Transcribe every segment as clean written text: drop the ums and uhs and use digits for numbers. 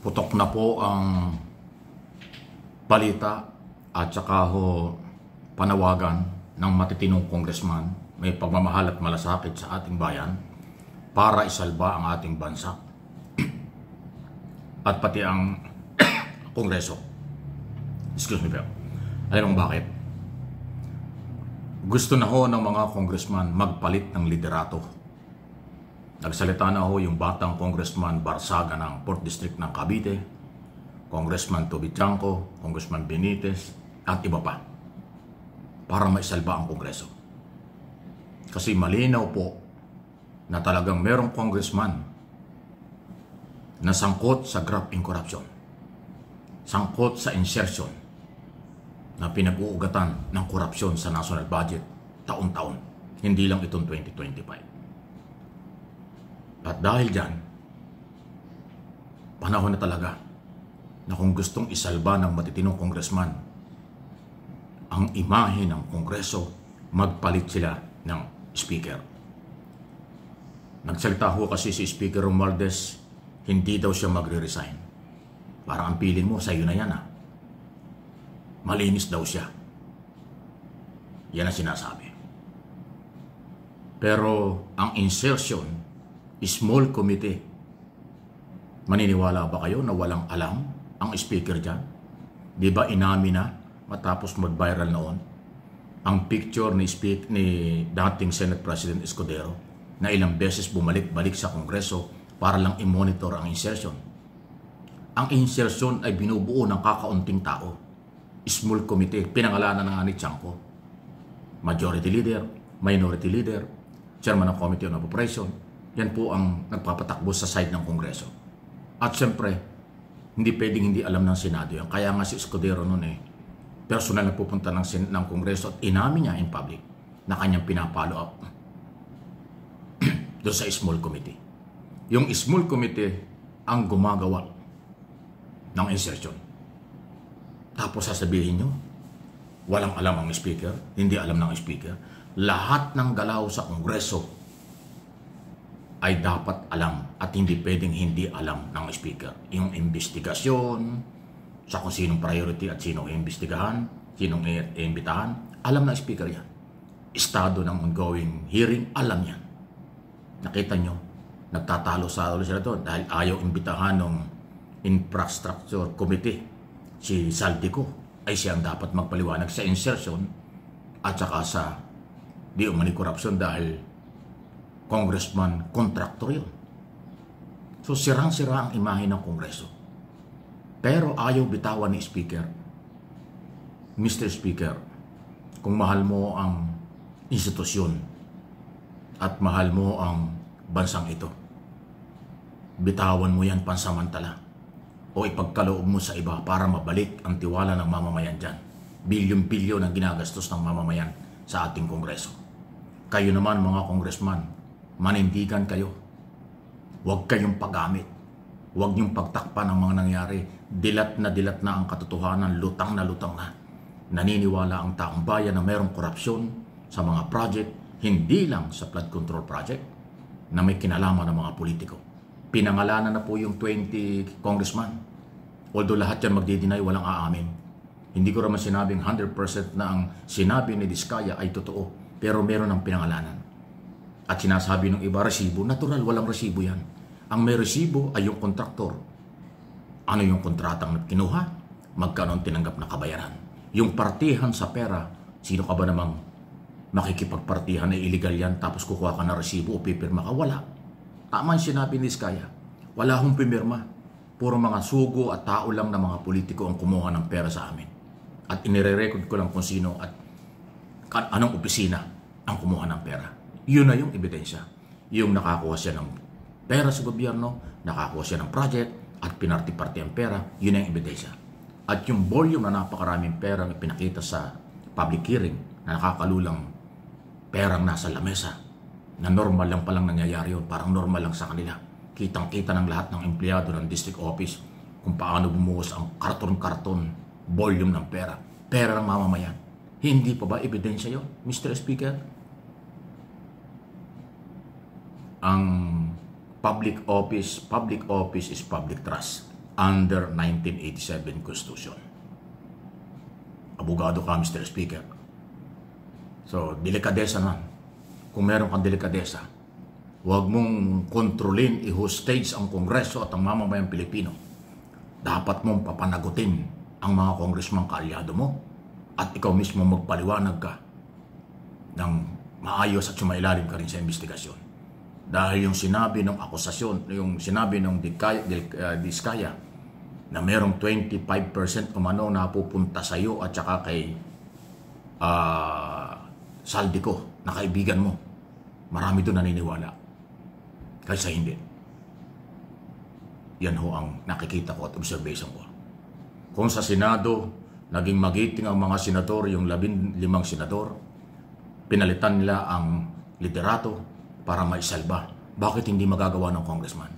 Putok na po ang balita at saka panawagan ng matitinong congressman may pagmamahal at malasakit sa ating bayan para isalba ang ating bansa at pati ang kongreso. Excuse me, pero alam mo bakit? Gusto na ng mga congressman magpalit ng liderato. Nagsalita na yung batang congressman Barsaga ng 4th District ng Cavite, Congressman Toby Chanco, Congressman Benitez, at iba pa para maisalba ang kongreso. Kasi malinaw po na talagang merong congressman na sangkot sa graft in corruption, sangkot sa insertion na pinag-uugatan ng korupsyon sa national budget taon-taon, hindi lang itong 2025. At dahil dyan, panahon na talaga na kung gustong isalba ng matitinong congressman ang imahe ng kongreso, magpalit sila ng speaker. Nagsalita kasi si Speaker Romualdez, hindi daw siya magre-resign. Parang ang piling mo, sa'yo na yan Malinis daw siya. Yan ang sinasabi. Pero ang insertion, small committee. Maniniwala ba kayo na walang alam ang speaker dyan? Di ba inamin na matapos mag-viral noon ang picture ni dating Senate President Escudero na ilang beses bumalik-balik sa Kongreso para lang i-monitor ang insertion. Ang insertion ay binubuo ng kakaunting tao. Small committee, pinangalanan na nga ni Chanco. Majority Leader, Minority Leader, Chairman ng Committee on Appropriation. Yan po ang nagpapatakbo sa side ng Kongreso. At siyempre, hindi pwedeng hindi alam ng Senado yan. Kaya nga si Escudero noon personal na pupunta ng Kongreso at inamin niya in public na kanyang pinapalo up doon sa small committee. Yung small committee ang gumagawa ng insertion. Tapos sasabihin nyo, walang alam ang speaker, hindi alam ng speaker. Lahat ng galaw sa Kongreso ay dapat alam at hindi pwedeng hindi alam ng speaker. Yung investigasyon, sa kung sinong priority at sinong iimbestigahan, sinong iimbitahan, alam ng speaker yan. Estado ng ongoing hearing, alam yan. Nakita nyo, nagtatalo sa ulo sila doon dahil ayaw imbitahan ng infrastructure committee. Si Saldico ay siyang dapat magpaliwanag sa insertion at saka sa di umani korupsyon dahil congressman contractor yun. So sirang-sira ang imahe ng Kongreso. Pero ayaw bitawan ni Speaker. Mr. Speaker, kung mahal mo ang institusyon at mahal mo ang bansang ito, bitawan mo yan pansamantala o ipagkaloob mo sa iba para mabalik ang tiwala ng mamamayan dyan. Bilyon-bilyon ang ginagastos ng mamamayan sa ating Kongreso. Kayo naman mga congressman, manindigan kayo. Huwag kayong paggamit. Huwag niyong pagtakpan ang mga nangyari. Dilat na ang katotohanan, lutang na. Naniniwala ang taong bayan na mayroong korupsyon sa mga project, hindi lang sa flood control project na may kinalaman ng mga politiko. Pinangalanan na po yung 20 congressman. Although lahat yan magdi-deny, walang aamin. Hindi ko naman sinabing 100% na ang sinabi ni Diskaya ay totoo, pero meron ng pinangalanan. At sinasabi ng iba, resibo. Natural, walang resibo yan. Ang may resibo ay yung kontraktor. Ano yung kontratang kinuha? Magkano ang tinanggap na kabayaran? Yung partihan sa pera, sino ka ba namang makikipagpartihan na illegal yan tapos kukuha ka na resibo o pipirma ka? Wala. Tama yung sinabi ni Diskaya. Wala akong pimirma. Puro mga sugo at tao lang na mga politiko ang kumuha ng pera sa amin. At inire-record ko lang kung sino at anong opisina ang kumuha ng pera. Yun na yung ebidensya. Yung nakakuha siya ng pera sa gobyerno, nakakuha siya ng project at pinarti-parti ang pera, yun ang ebidensya. At yung volume na napakaraming pera na pinakita sa public hearing na nakakalulang perang nasa lamesa, na normal lang palang nangyayari yun, parang normal lang sa kanila. Kitang-kita ng lahat ng empleyado ng district office kung paano bumuhos ang karton-karton volume ng pera. Pera ng mamamayan. Hindi pa ba ebidensya yun, Mr. Speaker? Ang public office is public trust. under 1987 Constitution. Abogado ka, Mr. Speaker. So, delikadesa naman. Kung meron kang delikadesa, huwag mong kontrolin, i-hostage ang Kongreso at ang mamamayang Pilipino. Dapat mong papanagutin ang mga congressman kaalyado mo at ikaw mismo magpaliwanag ka ng maayos at sumailalim ka rin sa investigasyon. Dahil yung sinabi ng akusasyon, yung sinabi ng Diskaya na merong 25% umano na pupunta sa iyo at saka kay Saldico na kaibigan mo. Marami doon naniniwala. Kaysa hindi. Yan ho ang nakikita ko at observation ko. Kung sa Senado, naging magiting ang mga senador, yung 15 senador, pinalitan nila ang liderato para maisalba. Bakit hindi magagawa ng congressman?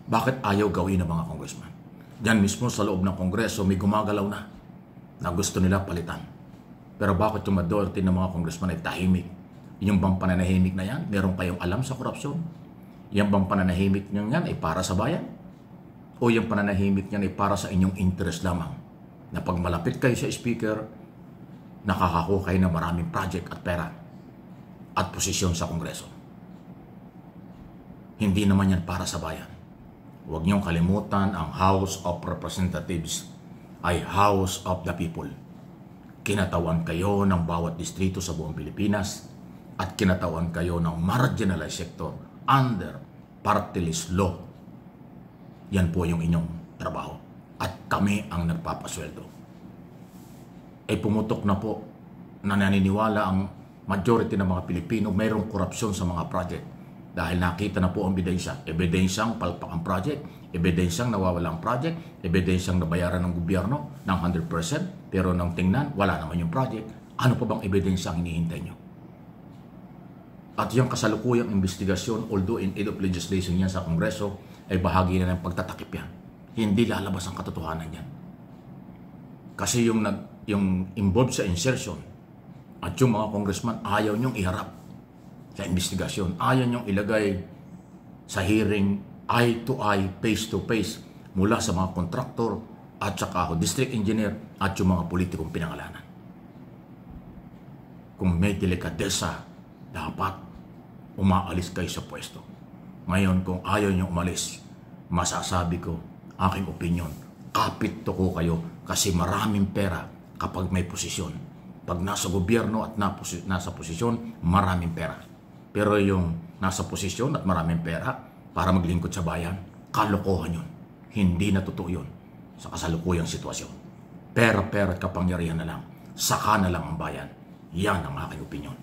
Bakit ayaw gawin ng mga congressman? Diyan mismo sa loob ng Kongreso may gumagalaw na gusto nila palitan. Pero bakit yung majority ng mga congressman ay tahimik? Yung bang pananahimik na yan, meron kayong alam sa korupsyon? Yung bang pananahimik nyo yan ay para sa bayan? O yung pananahimik niyan ay para sa inyong interest lamang? Na pag malapit kayo sa speaker, nakakakuha kayo ng maraming project at pera at posisyon sa Kongreso. Hindi naman yan para sa bayan. Huwag niyong kalimutan, ang House of Representatives ay House of the People. Kinatawan kayo ng bawat distrito sa buong Pilipinas at kinatawan kayo ng marginalized sector under party list law. Yan po yung inyong trabaho. At kami ang nagpapasweldo. Pumutok na po na naniniwala ang majority ng mga Pilipino mayroong korupsyon sa mga project. Dahil nakita na po ang ebidensya. Ebidensyang palpak ang project, ebidensyang nawawala ang project, ebidensyang nabayaran ng gobyerno ng 100%, pero nang tingnan, wala naman yung project. Ano pa bang ebidensyang hinihintay nyo? At yung kasalukuyang investigasyon, although in aid of legislation yan sa Kongreso, ay bahagi na ng pagtatakip yan. Hindi lalabas ang katotohanan yan. Kasi yung involved sa insertion at yung mga congressman ayaw nyong iharap sa investigasyon. Ayaw nyong ilagay sa hearing eye to eye, face to face mula sa mga kontraktor at saka district engineer at yung mga politikong pinangalanan. Kung may delikadesa, dapat umaalis kayo sa pwesto. Ngayon, kung ayaw nyo umalis, masasabi ko, aking opinion, kapit to ko kayo kasi maraming pera kapag may posisyon. Pag nasa gobyerno at nasa posisyon, maraming pera. Pero yung nasa posisyon at maraming pera para maglingkod sa bayan, kalokohan yun. Hindi na totoo yun sa kasalukuyang sitwasyon. Pera at kapangyarihan na lang, saka na lang ang bayan. Yan ang aking opinion.